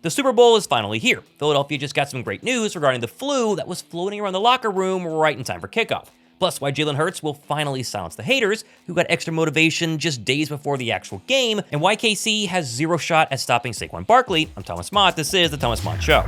The Super Bowl is finally here. Philadelphia just got some great news regarding the flu that was floating around the locker room right in time for kickoff. Plus, why Jalen Hurts will finally silence the haters who got extra motivation just days before the actual game, and why KC has zero shot at stopping Saquon Barkley. I'm Thomas Mott. This is The Thomas Mott Show.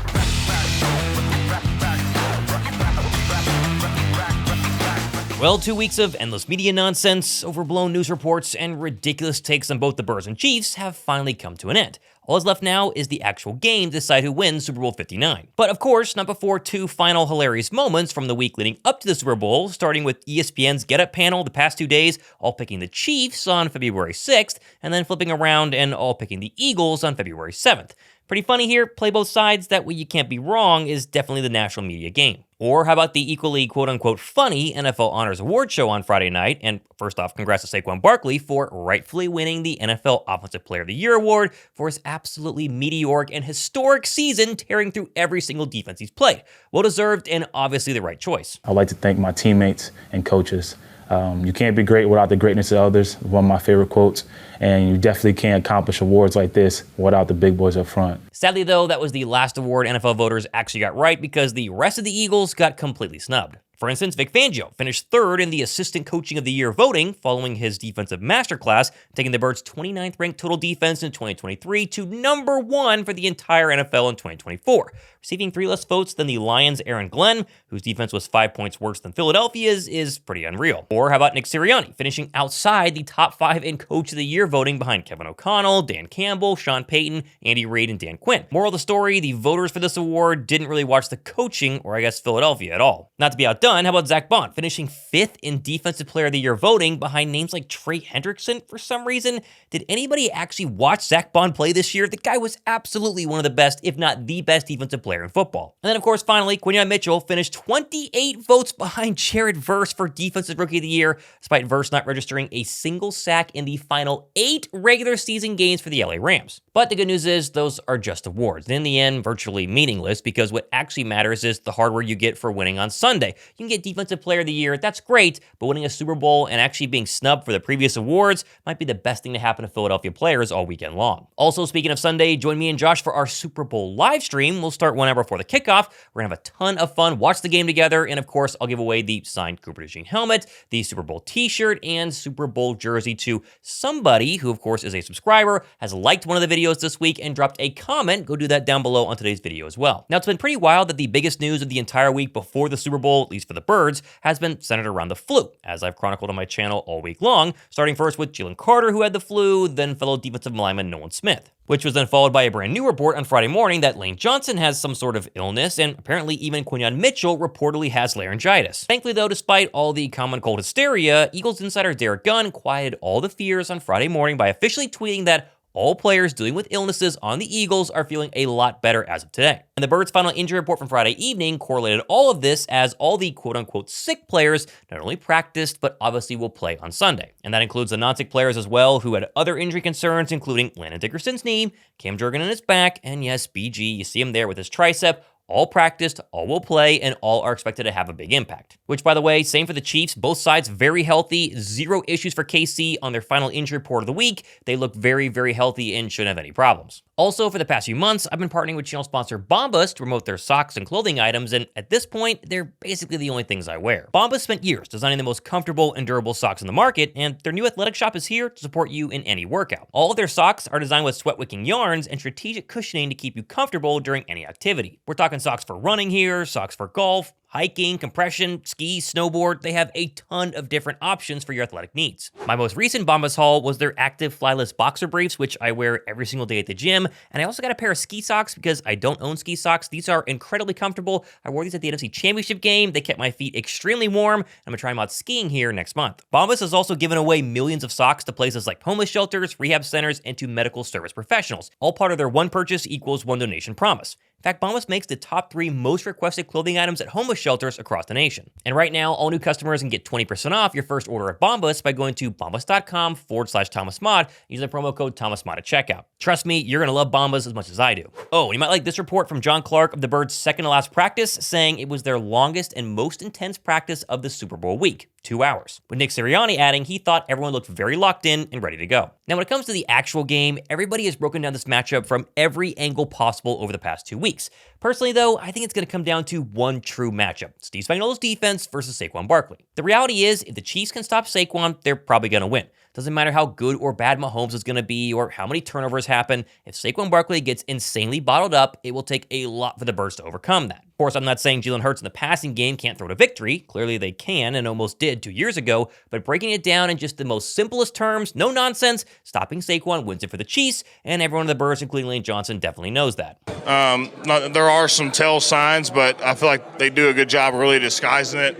Well, 2 weeks of endless media nonsense, overblown news reports, and ridiculous takes on both the Birds and Chiefs have finally come to an end. All that's left now is the actual game to decide who wins Super Bowl 59. But of course, not before two final hilarious moments from the week leading up to the Super Bowl, starting with ESPN's Get Up panel the past 2 days, all picking the Chiefs on February 6th, and then flipping around and all picking the Eagles on February 7th. Pretty funny here, play both sides, that way you can't be wrong is definitely the national media game. Or how about the equally quote-unquote funny NFL Honors Award show on Friday night? And first off, congrats to Saquon Barkley for rightfully winning the NFL Offensive Player of the Year award for his absolutely meteoric and historic season, tearing through every single defense he's played. Well-deserved and obviously the right choice. I'd like to thank my teammates and coaches. You can't be great without the greatness of others, one of my favorite quotes, and you definitely can't accomplish awards like this without the big boys up front. Sadly, though, that was the last award NFL voters actually got right because the rest of the Eagles got completely snubbed. For instance, Vic Fangio finished third in the Assistant Coaching of the Year voting following his defensive masterclass, taking the Birds' 29th ranked total defense in 2023 to number 1 for the entire NFL in 2024, receiving 3 less votes than the Lions' Aaron Glenn, whose defense was 5 points worse than Philadelphia's, is pretty unreal. Or how about Nick Sirianni finishing outside the top 5 in Coach of the Year voting behind Kevin O'Connell, Dan Campbell, Sean Payton, Andy Reid, and Dan Quinn. Moral of the story, the voters for this award didn't really watch the coaching, or I guess Philadelphia, at all. Not to be outdone, how about Zach Bond finishing 5th in Defensive Player of the Year voting behind names like Trey Hendrickson for some reason? Did anybody actually watch Zach Bond play this year? The guy was absolutely one of the best, if not the best defensive player in football. And then, of course, finally, Quinyon Mitchell finished 28 votes behind Jared Verse for Defensive Rookie of the Year, despite Verse not registering a single sack in the final 8 regular season games for the LA Rams. But the good news is those are just awards, and in the end, virtually meaningless, because what actually matters is the hardware you get for winning on Sunday. You can get Defensive Player of the Year, that's great, but winning a Super Bowl and actually being snubbed for the previous awards might be the best thing to happen to Philadelphia players all weekend long. Also, speaking of Sunday, join me and Josh for our Super Bowl live stream. We'll start 1 hour before the kickoff. We're gonna have a ton of fun, watch the game together, and of course, I'll give away the signed Cooper DeJean helmet, the Super Bowl t-shirt, and Super Bowl jersey to somebody who, of course, is a subscriber, has liked one of the videos this week, and dropped a comment. Go do that down below on today's video as well. Now, it's been pretty wild that the biggest news of the entire week before the Super Bowl, at least for the Birds, has been centered around the flu, as I've chronicled on my channel all week long, starting first with Jalen Carter, who had the flu, then fellow defensive lineman Nolan Smith, which was then followed by a brand new report on Friday morning that Lane Johnson has some sort of illness, and apparently even Quinyon Mitchell reportedly has laryngitis. Thankfully, though, despite all the common cold hysteria, Eagles insider Derek Gunn quieted all the fears on Friday morning by officially tweeting that all players dealing with illnesses on the Eagles are feeling a lot better as of today. And the Birds' final injury report from Friday evening correlated all of this as all the quote-unquote sick players not only practiced, but obviously will play on Sunday. And that includes the non-sick players as well, who had other injury concerns, including Landon Dickerson's knee, Cam Jurgen in his back, and yes, BG, you see him there with his tricep. All practiced, all will play, and all are expected to have a big impact. Which, by the way, same for the Chiefs. Both sides very healthy. 0 issues for KC on their final injury report of the week. They look very, very healthy and shouldn't have any problems. Also, for the past few months, I've been partnering with channel sponsor Bombas to promote their socks and clothing items, and at this point, they're basically the only things I wear. Bombas spent years designing the most comfortable and durable socks in the market, and their new athletic shop is here to support you in any workout. All of their socks are designed with sweat-wicking yarns and strategic cushioning to keep you comfortable during any activity. We're talking socks for running here, socks for golf, hiking, compression, ski, snowboard. They have a ton of different options for your athletic needs. My most recent Bombas haul was their active flyless boxer briefs, which I wear every single day at the gym. And I also got a pair of ski socks because I don't own ski socks. These are incredibly comfortable. I wore these at the NFC Championship game. They kept my feet extremely warm. I'm gonna try them out skiing here next month. Bombas has also given away millions of socks to places like homeless shelters, rehab centers, and to medical service professionals. All part of their one purchase equals one donation promise. In fact, Bombas makes the top 3 most requested clothing items at homeless shelters across the nation. And right now, all new customers can get 20% off your first order at Bombas by going to bombas.com/ThomasMod using the promo code ThomasMod at checkout. Trust me, you're gonna love Bombas as much as I do. Oh, and you might like this report from John Clark of the Birds' second to last practice, saying it was their longest and most intense practice of the Super Bowl week. 2 hours, with Nick Sirianni adding he thought everyone looked very locked in and ready to go. Now, when it comes to the actual game, everybody has broken down this matchup from every angle possible over the past 2 weeks. Personally, though, I think it's going to come down to one true matchup: Steve Spagnuolo's defense versus Saquon Barkley. The reality is, if the Chiefs can stop Saquon, they're probably going to win. Doesn't matter how good or bad Mahomes is going to be or how many turnovers happen. If Saquon Barkley gets insanely bottled up, it will take a lot for the Birds to overcome that. Of course, I'm not saying Jalen Hurts in the passing game can't throw to victory. Clearly they can and almost did 2 years ago. But breaking it down in just the most simplest terms, no nonsense, stopping Saquon wins it for the Chiefs, and everyone in the Birds, including Lane Johnson, definitely knows that. There are some tell signs, but I feel like they do a good job of really disguising it.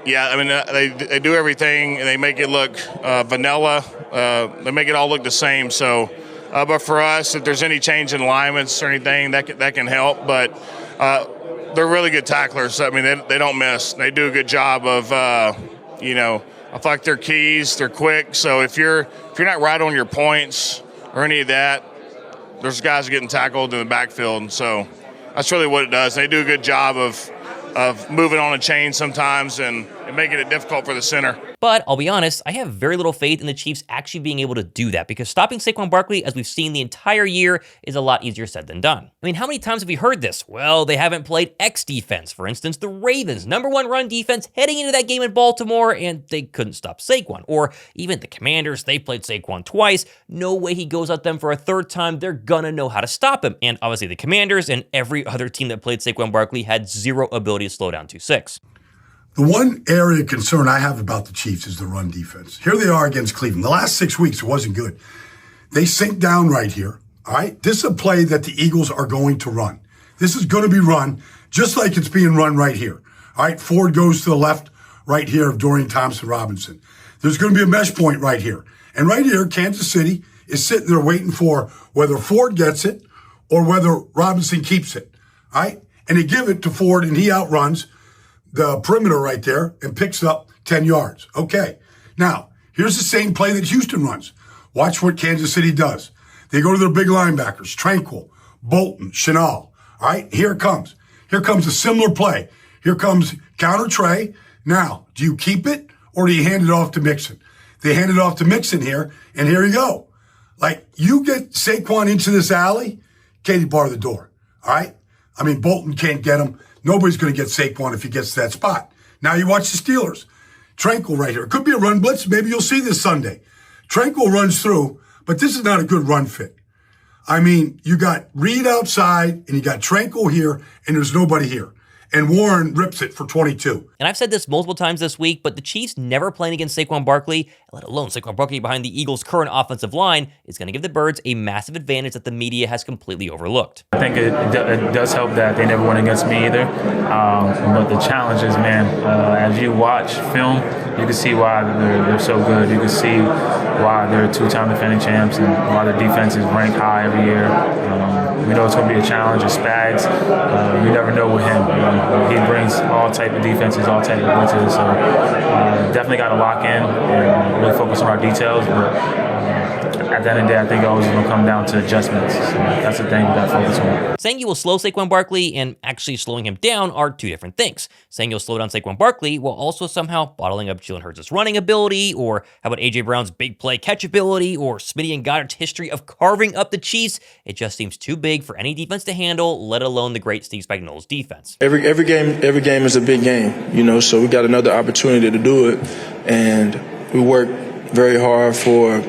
Yeah, I mean, they do everything, and they make it look vanilla. They make it all look the same. So, but for us, if there's any change in alignments or anything, that can help. But they're really good tacklers. I mean, they don't miss. They do a good job of, I feel like they're keys. They're quick. So if you're not right on your points or any of that, there's guys getting tackled in the backfield. And so that's really what it does. They do a good job of moving on a chain sometimes and making it difficult for the center. But I'll be honest, I have very little faith in the Chiefs actually being able to do that, because stopping Saquon Barkley, as we've seen the entire year, is a lot easier said than done. I mean, how many times have we heard this? Well, they haven't played X defense. For instance, the Ravens, #1 run defense heading into that game in Baltimore, and they couldn't stop Saquon. Or even the Commanders, they played Saquon twice. No way he goes at them for a third time. They're gonna know how to stop him. And obviously the Commanders and every other team that played Saquon Barkley had zero ability to slow down 2-6. The one area of concern I have about the Chiefs is the run defense. Here they are against Cleveland. The last 6 weeks, it wasn't good. They sink down right here, all right? This is a play that the Eagles are going to run. This is going to be run just like it's being run right here, all right? Ford goes to the left right here of Dorian Thompson-Robinson. There's going to be a mesh point right here. And right here, Kansas City is sitting there waiting for whether Ford gets it or whether Robinson keeps it, all right? And they give it to Ford, and he outruns the perimeter right there and picks up 10 yards. Okay. Now, here's the same play that Houston runs. Watch what Kansas City does. They go to their big linebackers, Tranquil, Bolton, Chenal. All right, here it comes. Here comes a similar play. Here comes counter Trey. Now, do you keep it or do you hand it off to Mixon? They hand it off to Mixon here, and here you go. Like, you get Saquon into this alley, Katie bar the door. All right? I mean, Bolton can't get him. Nobody's going to get Saquon if he gets to that spot. Now you watch the Steelers. Tranquil right here. It could be a run blitz. Maybe you'll see this Sunday. Tranquil runs through, but this is not a good run fit. I mean, you got Reed outside, and you got Tranquil here, and there's nobody here. And Warren rips it for 22. And I've said this multiple times this week, but the Chiefs never playing against Saquon Barkley, let alone Saquon Barkley behind the Eagles' current offensive line, is going to give the Birds a massive advantage that the media has completely overlooked. I think it does help that they never went against me either. But the challenge is, man, as you watch film, you can see why they're so good. You can see why they're two-time defending champs and why their defense is ranked high every year. We know it's going to be a challenge. It's Spags. You never know with him. He brings all type of defenses, all type of blitzes. So definitely got to lock in and really focus on our details. But at the end of the day, I think it always going to come down to adjustments. So that's the thing we got to focus on. Saying you will slow Saquon Barkley and actually slowing him down are two different things. Saying you'll slow down Saquon Barkley while also somehow bottling up Jalen Hurts' running ability, or how about A.J. Brown's big play catch ability, or Smitty and Goddard's history of carving up the Chiefs, it just seems too big for any defense to handle, let alone the great Steve Spagnuolo's defense. Every game is a big game, so we got another opportunity to do it, and we work very hard for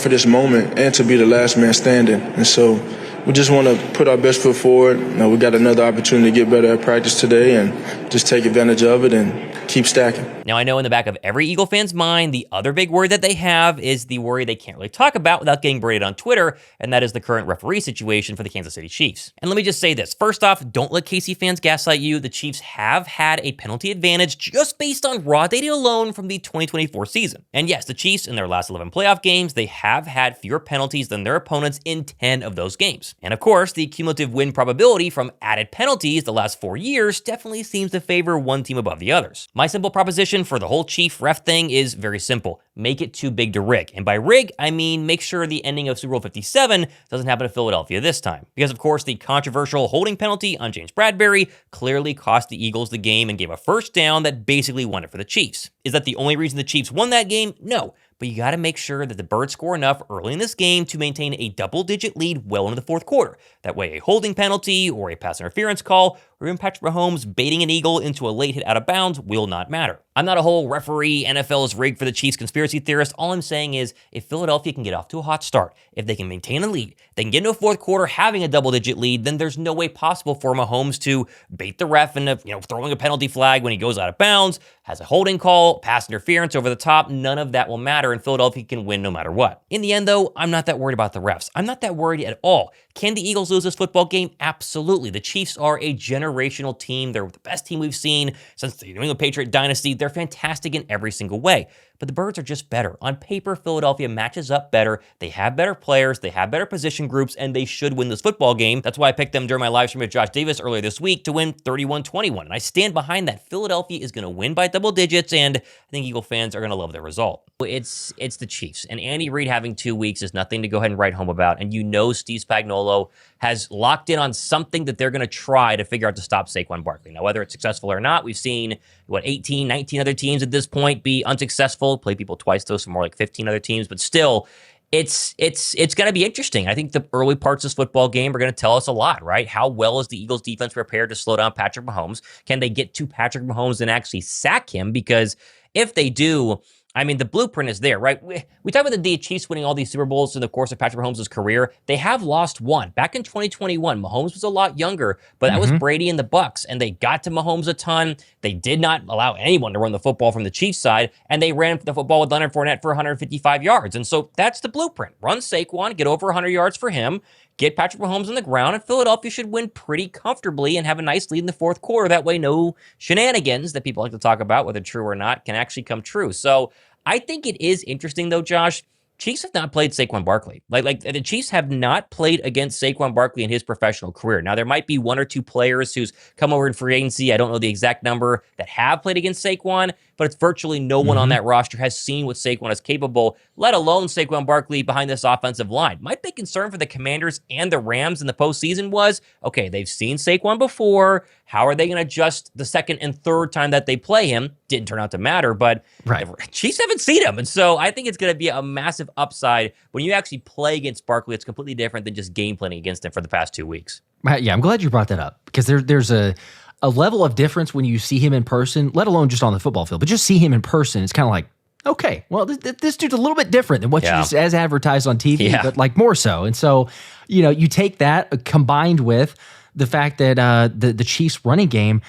this moment and to be the last man standing. And so we just want to put our best foot forward. Now we got another opportunity to get better at practice today and just take advantage of it and keep stacking. Now, I know in the back of every Eagle fan's mind, the other big worry that they have is the worry they can't really talk about without getting berated on Twitter, and that is the current referee situation for the Kansas City Chiefs. And let me just say this. First off, don't let KC fans gaslight you. The Chiefs have had a penalty advantage just based on raw data alone from the 2024 season. And yes, the Chiefs, in their last 11 playoff games, they have had fewer penalties than their opponents in 10 of those games. And of course, the cumulative win probability from added penalties the last 4 years definitely seems to favor one team above the others. My simple proposition for the whole Chief ref thing is very simple. Make it too big to rig. And by rig, I mean make sure the ending of Super Bowl 57 doesn't happen to Philadelphia this time. Because, of course, the controversial holding penalty on James Bradberry clearly cost the Eagles the game and gave a first down that basically won it for the Chiefs. Is that the only reason the Chiefs won that game? No. But you got to make sure that the Birds score enough early in this game to maintain a double-digit lead well into the fourth quarter. That way, a holding penalty or a pass interference call or even Patrick Mahomes baiting an Eagle into a late hit out of bounds will not matter. I'm not a whole referee, NFL is rigged for the Chiefs conspiracy theorist. All I'm saying is if Philadelphia can get off to a hot start, if they can maintain a lead, they can get into a fourth quarter having a double-digit lead, then there's no way possible for Mahomes to bait the ref into throwing a penalty flag when he goes out of bounds, has a holding call, pass interference over the top. None of that will matter, and Philadelphia can win no matter what. In the end, though, I'm not that worried about the refs. I'm not that worried at all. Can the Eagles lose this football game? Absolutely. The Chiefs are a generational team. They're the best team we've seen since the New England Patriot dynasty. They're fantastic in every single way. But the Birds are just better. On paper, Philadelphia matches up better. They have better players, they have better position groups, and they should win this football game. That's why I picked them during my live stream with Josh Davis earlier this week to win 31-21. And I stand behind that. Philadelphia is going to win by double digits, and I think Eagle fans are going to love the result. It's the Chiefs. And Andy Reid having 2 weeks is nothing to go ahead and write home about. And Steve Spagnuolo has locked in on something that they're going to try to figure out to stop Saquon Barkley. Now, whether it's successful or not, we've seen, 18, 19 other teams at this point be unsuccessful. Play people twice, though, so more like 15 other teams. But still, it's going to be interesting. I think the early parts of this football game are going to tell us a lot, right? How well is the Eagles defense prepared to slow down Patrick Mahomes? Can they get to Patrick Mahomes and actually sack him? Because if they do, I mean, the blueprint is there, right? We talk about the Chiefs winning all these Super Bowls in the course of Patrick Mahomes' career. They have lost one. Back in 2021, Mahomes was a lot younger, but that was Brady and the Bucks, and they got to Mahomes a ton. They did not allow anyone to run the football from the Chiefs side, and they ran the football with Leonard Fournette for 155 yards. And so that's the blueprint. Run Saquon, get over 100 yards for him, get Patrick Mahomes on the ground, and Philadelphia should win pretty comfortably and have a nice lead in the fourth quarter. That way, no shenanigans that people like to talk about, whether true or not, can actually come true. So I think it is interesting, though, Josh. Chiefs have not played Saquon Barkley. Like the Chiefs have not played against Saquon Barkley in his professional career. Now, there might be one or two players who's come over in free agency, I don't know the exact number, that have played against Saquon, but it's virtually no one on that roster has seen what Saquon is capable, let alone Saquon Barkley behind this offensive line. My big concern for the Commanders and the Rams in the postseason was, okay, they've seen Saquon before. How are they going to adjust the second and third time that they play him? Didn't turn out to matter, but the Chiefs haven't seen him. And so I think it's going to be a massive upside. When you actually play against Barkley, it's completely different than just game planning against him for the past 2 weeks. Yeah, I'm glad you brought that up because there's a level of difference when you see him in person, let alone just on the football field, but just see him in person. It's kind of like, okay, well, this dude's a little bit different than what you just as advertised on TV, but like more so. And so, you take that combined with the fact that the Chiefs running game,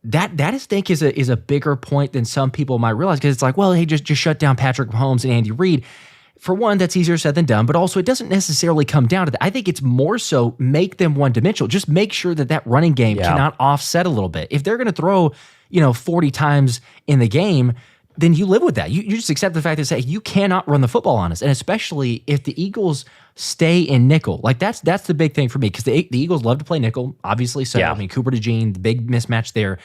that I think is a bigger point than some people might realize, because it's like, well, hey, just shut down Patrick Mahomes and Andy Reid. For one, that's easier said than done, but also it doesn't necessarily come down to that. I think it's more so make them one-dimensional. Just make sure that running game cannot offset a little bit. If they're going to throw, 40 times in the game, then you live with that. You just accept the fact that, say, you cannot run the football on us. And especially if the Eagles stay in nickel. Like, that's the big thing for me, because the Eagles love to play nickel, obviously. So, I mean, Cooper DeJean, the big mismatch there.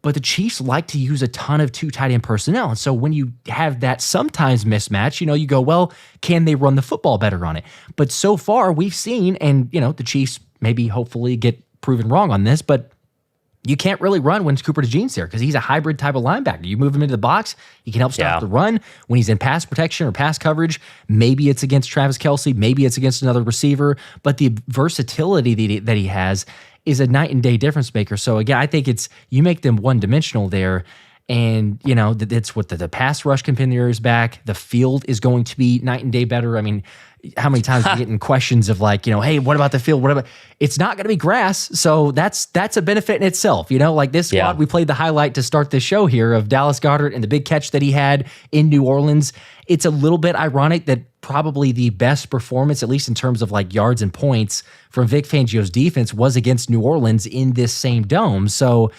But the Chiefs like to use a ton of two tight end personnel. And so when you have that sometimes mismatch, you go, well, can they run the football better on it? But so far we've seen, and, the Chiefs maybe hopefully get proven wrong on this, but you can't really run when Cooper DeJean's there because he's a hybrid type of linebacker. You move him into the box, he can help stop the run. When he's in pass protection or pass coverage, maybe it's against Travis Kelce, maybe it's against another receiver, but the versatility that he has is a night and day difference maker. So again, I think you make them one-dimensional there, and that's what the pass rush continues back. The field is going to be night and day better. I mean, how many times are we getting questions of like, hey, what about the field? What about? It's not going to be grass, so that's a benefit in itself. Like this squad, we played the highlight to start this show here of Dallas Goedert and the big catch that he had in New Orleans. It's a little bit ironic that probably the best performance, at least in terms of like yards and points, from Vic Fangio's defense was against New Orleans in this same dome. So,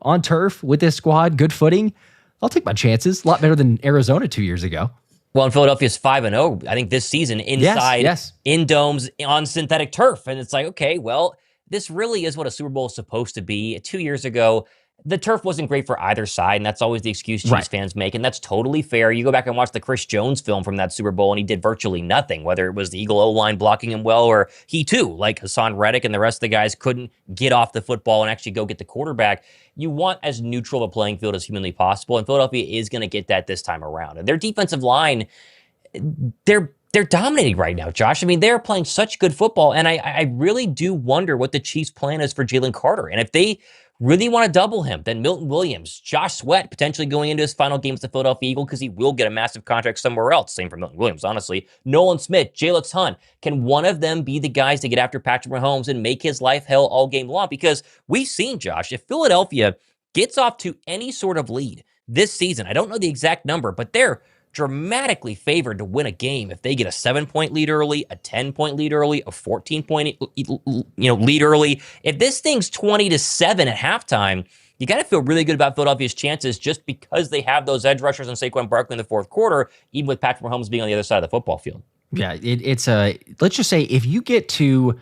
on turf with this squad, good footing, I'll take my chances. A lot better than Arizona 2 years ago. Well, and Philadelphia's 5-0, I think, this season inside, in domes, on synthetic turf. And it's like, okay, well, this really is what a Super Bowl is supposed to be. 2 years ago, the turf wasn't great for either side, and that's always the excuse Chiefs fans make, and that's totally fair. You go back and watch the Chris Jones film from that Super Bowl, and he did virtually nothing, whether it was the Eagle O-line blocking him well, or he too, like Hassan Reddick and the rest of the guys, couldn't get off the football and actually go get the quarterback. You want as neutral of a playing field as humanly possible, and Philadelphia is going to get that this time around. And their defensive line, they're dominating right now, Josh. I mean, they're playing such good football, and I really do wonder what the Chiefs' plan is for Jalen Carter. And if they really want to double him, then Milton Williams, Josh Sweat, potentially going into his final game as the Philadelphia Eagle, because he will get a massive contract somewhere else. Same for Milton Williams, honestly. Nolan Smith, Jalen Hunt. Can one of them be the guys to get after Patrick Mahomes and make his life hell all game long? Because we've seen, Josh, if Philadelphia gets off to any sort of lead this season, I don't know the exact number, but they're dramatically favored to win a game if they get a 7-point lead early, a 10-point lead early, a 14-point lead early. If this thing's 20-7 at halftime, you got to feel really good about Philadelphia's chances just because they have those edge rushers and Saquon Barkley in the fourth quarter, even with Patrick Mahomes being on the other side of the football field. Yeah, it's let's just say if you get to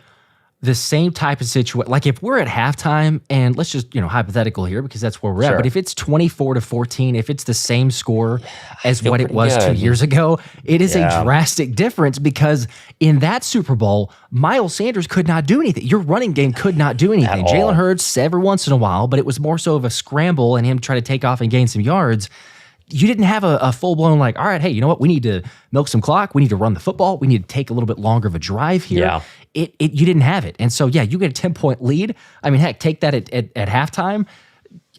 the same type of situation, like if we're at halftime, and let's just, hypothetical here because that's where we're at, but if it's 24-14, if it's the same score as what it was 2 years ago, it is a drastic difference, because in that Super Bowl, Miles Sanders could not do anything. Your running game could not do anything. Jalen Hurts every once in a while, but it was more so of a scramble and him trying to take off and gain some yards. You didn't have a full-blown all right, hey, you know what? We need to milk some clock. We need to run the football. We need to take a little bit longer of a drive here. Yeah. You didn't have it. And so, you get a 10-point lead. I mean, heck, take that at halftime.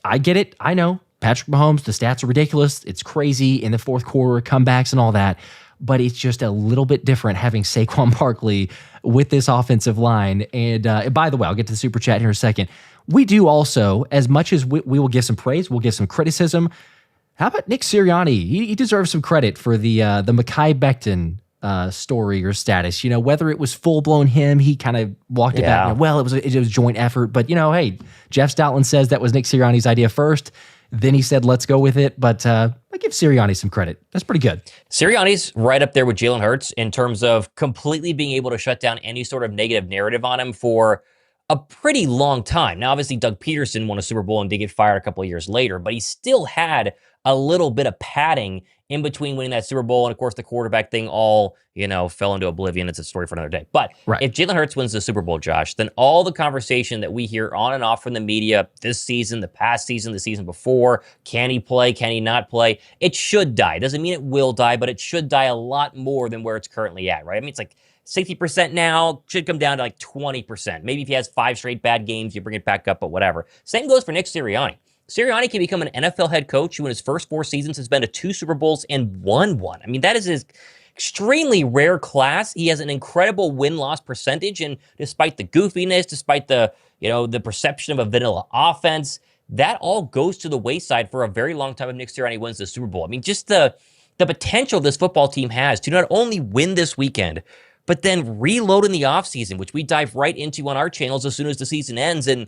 I get it. I know. Patrick Mahomes, the stats are ridiculous. It's crazy in the fourth quarter, comebacks and all that. But it's just a little bit different having Saquon Barkley with this offensive line. And by the way, I'll get to the super chat here in a second. We do also, as much as we will give some praise, we'll give some criticism. How about Nick Sirianni? He deserves some credit for the Mekhi Becton story or status. Whether it was full blown him, he kind of walked it back. Well, it was a joint effort, but hey, Jeff Stoutland says that was Nick Sirianni's idea first. Then he said, "Let's go with it." But I give Sirianni some credit. That's pretty good. Sirianni's right up there with Jalen Hurts in terms of completely being able to shut down any sort of negative narrative on him for a pretty long time. Now, obviously, Doug Peterson won a Super Bowl and did get fired a couple of years later, but he still had a little bit of padding in between winning that Super Bowl. And of course, the quarterback thing all, fell into oblivion. It's a story for another day. But if Jalen Hurts wins the Super Bowl, Josh, then all the conversation that we hear on and off from the media this season, the past season, the season before, can he play, can he not play? It should die. Doesn't mean it will die, but it should die a lot more than where it's currently at, right? I mean, it's like 60% now, should come down to like 20%. Maybe if he has 5 straight bad games, you bring it back up, but whatever. Same goes for Nick Sirianni. Sirianni can become an NFL head coach who in his first 4 seasons has been to 2 Super Bowls and won one. I mean, that is his extremely rare class. He has an incredible win-loss percentage, and despite the goofiness, despite the perception of a vanilla offense, that all goes to the wayside for a very long time if Nick Sirianni wins the Super Bowl. I mean, just the potential this football team has to not only win this weekend, but then reload in the offseason, which we dive right into on our channels as soon as the season ends, and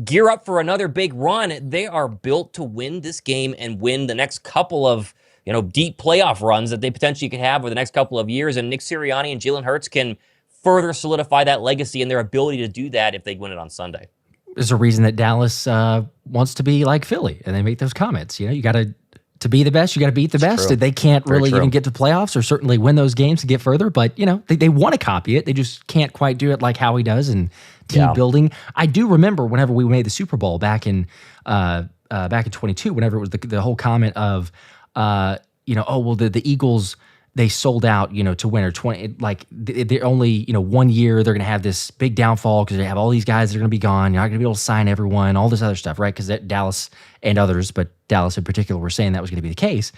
gear up for another big run. They are built to win this game and win the next couple of, deep playoff runs that they potentially could have over the next couple of years. And Nick Sirianni and Jalen Hurts can further solidify that legacy and their ability to do that if they win it on Sunday. There's a reason that Dallas wants to be like Philly, and they make those comments. You got to be the best, you got to beat the best. They can't really even get to playoffs or certainly win those games to get further, but they want to copy it. They just can't quite do it like Howie does and team building. I do remember whenever we made the Super Bowl back in 22, whenever it was the whole comment of the Eagles, they sold out, to win, or 20, like they're only, 1 year, they're going to have this big downfall because they have all these guys that are going to be gone. You're not going to be able to sign everyone, all this other stuff, right? Because Dallas and others, but Dallas in particular, were saying that was going to be the case.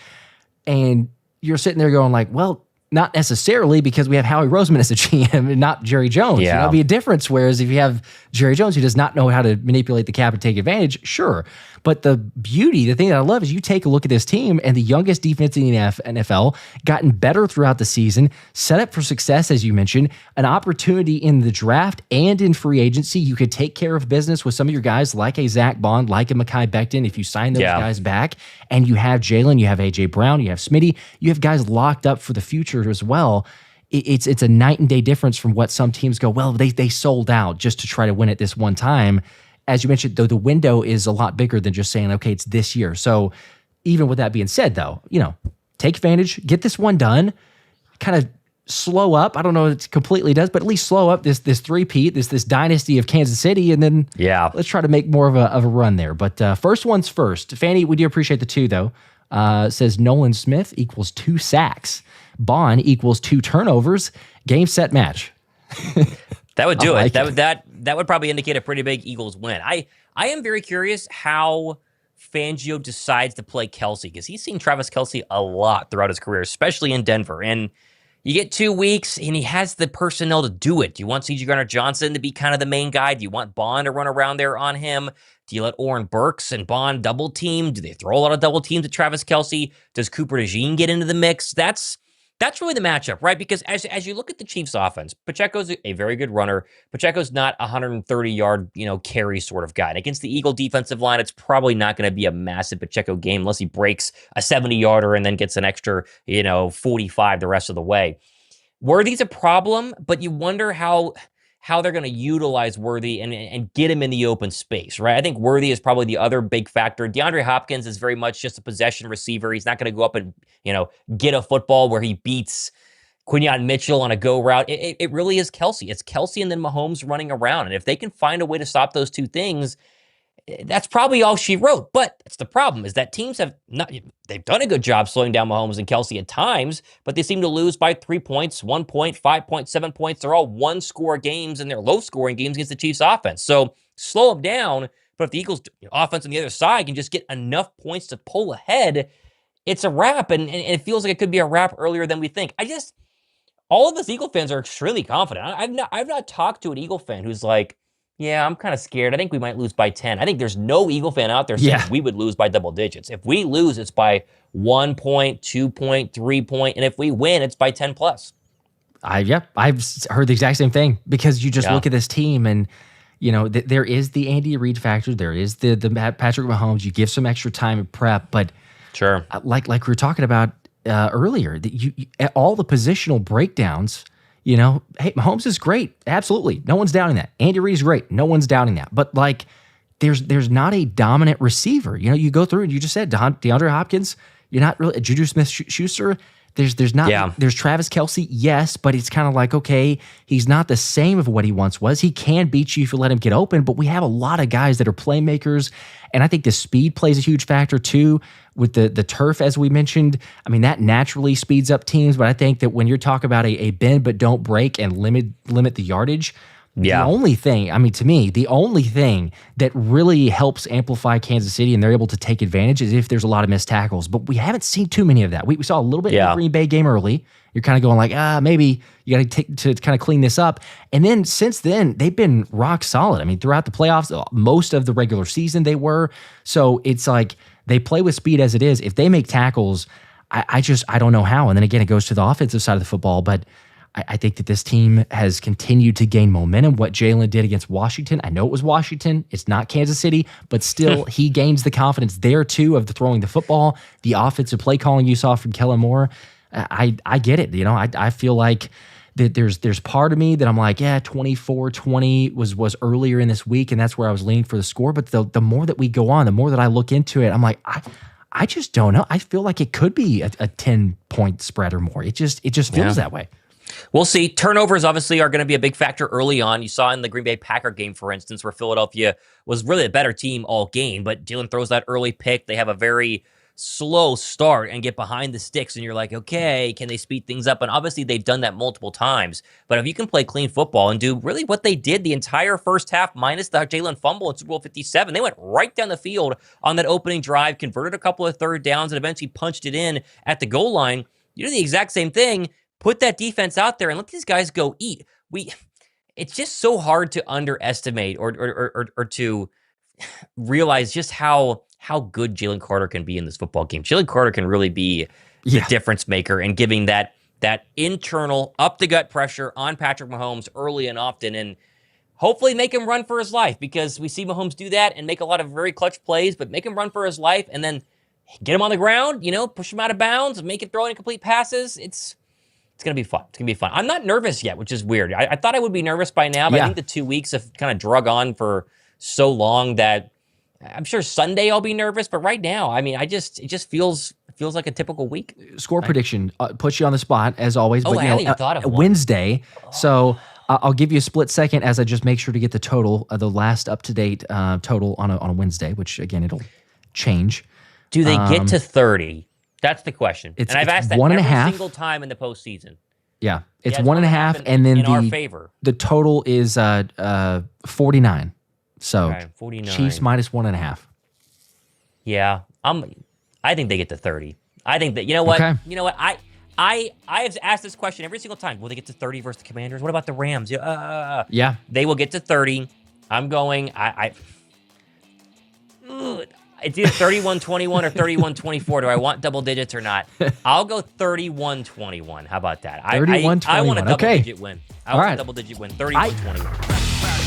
And you're sitting there going like, well, not necessarily, because we have Howie Roseman as a GM and not Jerry Jones. Yeah. There'll be a difference. Whereas if you have Jerry Jones who does not know how to manipulate the cap and take advantage, sure. But the thing that I love is you take a look at this team, and the youngest defense in the NFL, gotten better throughout the season, set up for success, as you mentioned, an opportunity in the draft and in free agency. You could take care of business with some of your guys like a Zach Bond, like a Mekhi Becton, if you sign those guys back, and you have Jalen, you have A.J. Brown, you have Smitty, you have guys locked up for the future as well. It's a night and day difference from what some teams go, well, they sold out just to try to win it this one time. as you mentioned, though, the window is a lot bigger than just saying, okay, it's this year. So even with that being said, though, take advantage, get this one done, kind of slow up. I don't know if it completely does, but at least slow up this three-peat, this dynasty of Kansas City, and then let's try to make more of a run there. But first one's first. Fanny, we do appreciate the 2, though. Says Nolan Smith equals 2 sacks. Bond equals 2 turnovers. Game, set, match. That would do it. That would probably indicate a pretty big Eagles win. I am very curious how Fangio decides to play Kelce, because he's seen Travis Kelce a lot throughout his career, especially in Denver. And you get 2 weeks, and he has the personnel to do it. Do you want C.J. Gardner-Johnson to be kind of the main guy? Do you want Bond to run around there on him? Do you let Oren Burks and Bond double team? Do they throw a lot of double teams at Travis Kelce? Does Cooper DeJean get into the mix? That's really the matchup, right? Because as you look at the Chiefs' offense, Pacheco's a very good runner. Pacheco's not a 130-yard, carry sort of guy. And against the Eagle defensive line, it's probably not going to be a massive Pacheco game unless he breaks a 70-yarder and then gets an extra, 45 the rest of the way. Worthy's a problem, but you wonder how they're going to utilize Worthy and get him in the open space, right? I think Worthy is probably the other big factor. DeAndre Hopkins is very much just a possession receiver. He's not going to go up and, get a football where he beats Quinyon Mitchell on a go route. It really is Kelce. It's Kelce and then Mahomes running around. And if they can find a way to stop those 2 things, that's probably all she wrote. But that's the problem, is that teams they've done a good job slowing down Mahomes and Kelce at times, but they seem to lose by 3 points, 1 point, 5 points, 7 points. They're all 1-score games, and they're low-scoring games against the Chiefs offense. So slow them down, but if the Eagles offense on the other side can just get enough points to pull ahead, it's a wrap, and it feels like it could be a wrap earlier than we think. All of us Eagle fans are extremely confident. I've not talked to an Eagle fan who's like, yeah, I'm kind of scared. I think we might lose by 10. I think there's no Eagle fan out there saying we would lose by double digits. If we lose, it's by 1 point, 2 point, 3 point, and if we win, it's by 10 plus. I've heard the exact same thing, because you just look at this team and, there is the Andy Reid factor. There is the Patrick Mahomes. You give some extra time and prep, but sure, like we were talking about earlier, that you all the positional breakdowns. Hey, Mahomes is great. Absolutely. No one's doubting that. Andy Reid's great. No one's doubting that. But there's not a dominant receiver. You go through and you just said DeAndre Hopkins, you're not really Juju Smith-Schuster. There's not, there's Travis Kelce. Yes. But it's kind of like, okay, he's not the same of what he once was. He can beat you if you let him get open, but we have a lot of guys that are playmakers. And I think the speed plays a huge factor too, with the turf, as we mentioned. I mean, that naturally speeds up teams, but I think that when you're talking about a bend but don't break and limit the yardage, the only thing, to me, the only thing that really helps amplify Kansas City and they're able to take advantage is if there's a lot of missed tackles. But we haven't seen too many of that. We saw a little bit in the Green Bay game early. You're kind of going like, maybe you got to kind of clean this up. And then since then, they've been rock solid. Throughout the playoffs, most of the regular season they were. So it's like they play with speed as it is. If they make tackles, I don't know how. And then again, it goes to the offensive side of the football. But I think that this team has continued to gain momentum. What Jalen did against Washington, I know it was Washington. It's not Kansas City, but still he gains the confidence there too of throwing the football. The offensive play calling you saw from Kellen Moore, I get it. I feel like that there's part of me that I'm like, 24-20 was earlier in this week, and that's where I was leaning for the score. But the more that we go on, the more that I look into it, I'm like, I just don't know. I feel like it could be a 10-point spread or more. It just feels that way. We'll see. Turnovers obviously are going to be a big factor early on. You saw in the Green Bay Packer game, for instance, where Philadelphia was really a better team all game, but Jalen throws that early pick. They have a very slow start and get behind the sticks, and you're like, okay, can they speed things up? And obviously they've done that multiple times. But if you can play clean football and do really what they did the entire first half, minus the Jalen fumble in Super Bowl 57, they went right down the field on that opening drive, converted a couple of third downs, and eventually punched it in at the goal line. You do the exact same thing. Put that defense out there and let these guys go eat. It's just so hard to underestimate or to realize just how good Jalen Carter can be in this football game. Jalen Carter can really be the difference maker and giving that internal up the gut pressure on Patrick Mahomes early and often, and hopefully make him run for his life, because we see Mahomes do that and make a lot of very clutch plays, but make him run for his life and then get him on the ground, push him out of bounds, make him throw incomplete passes. It's going to be fun. It's going to be fun. I'm not nervous yet, which is weird. I thought I would be nervous by now, but I think the 2 weeks have kind of drug on for so long that I'm sure Sunday I'll be nervous, but right now, I mean, it just feels like a typical week. Score prediction puts you on the spot as always. Oh, but I hadn't even thought of one. Wednesday. So I'll give you a split second as I just make sure to get the total, the last up to date total on a Wednesday, which again it'll change. Do they get to 30? That's the question. And I've asked that every single time in the postseason. Yeah, it's 1.5, and then in our favor. The total is 49. So Okay, 49. Chiefs -1.5. Yeah, I think they get to 30. I think that you know what? Okay. You know what? I have asked this question every single time. Will they get to 30 versus the Commanders? What about the Rams? Yeah, they will get to 30. I'm going. It's either 31-21 or 31-24. Do I want double digits or not? I'll go 31-21. How about that? 31-21. I want a double-digit win. I want right. a double-digit win. 31-21.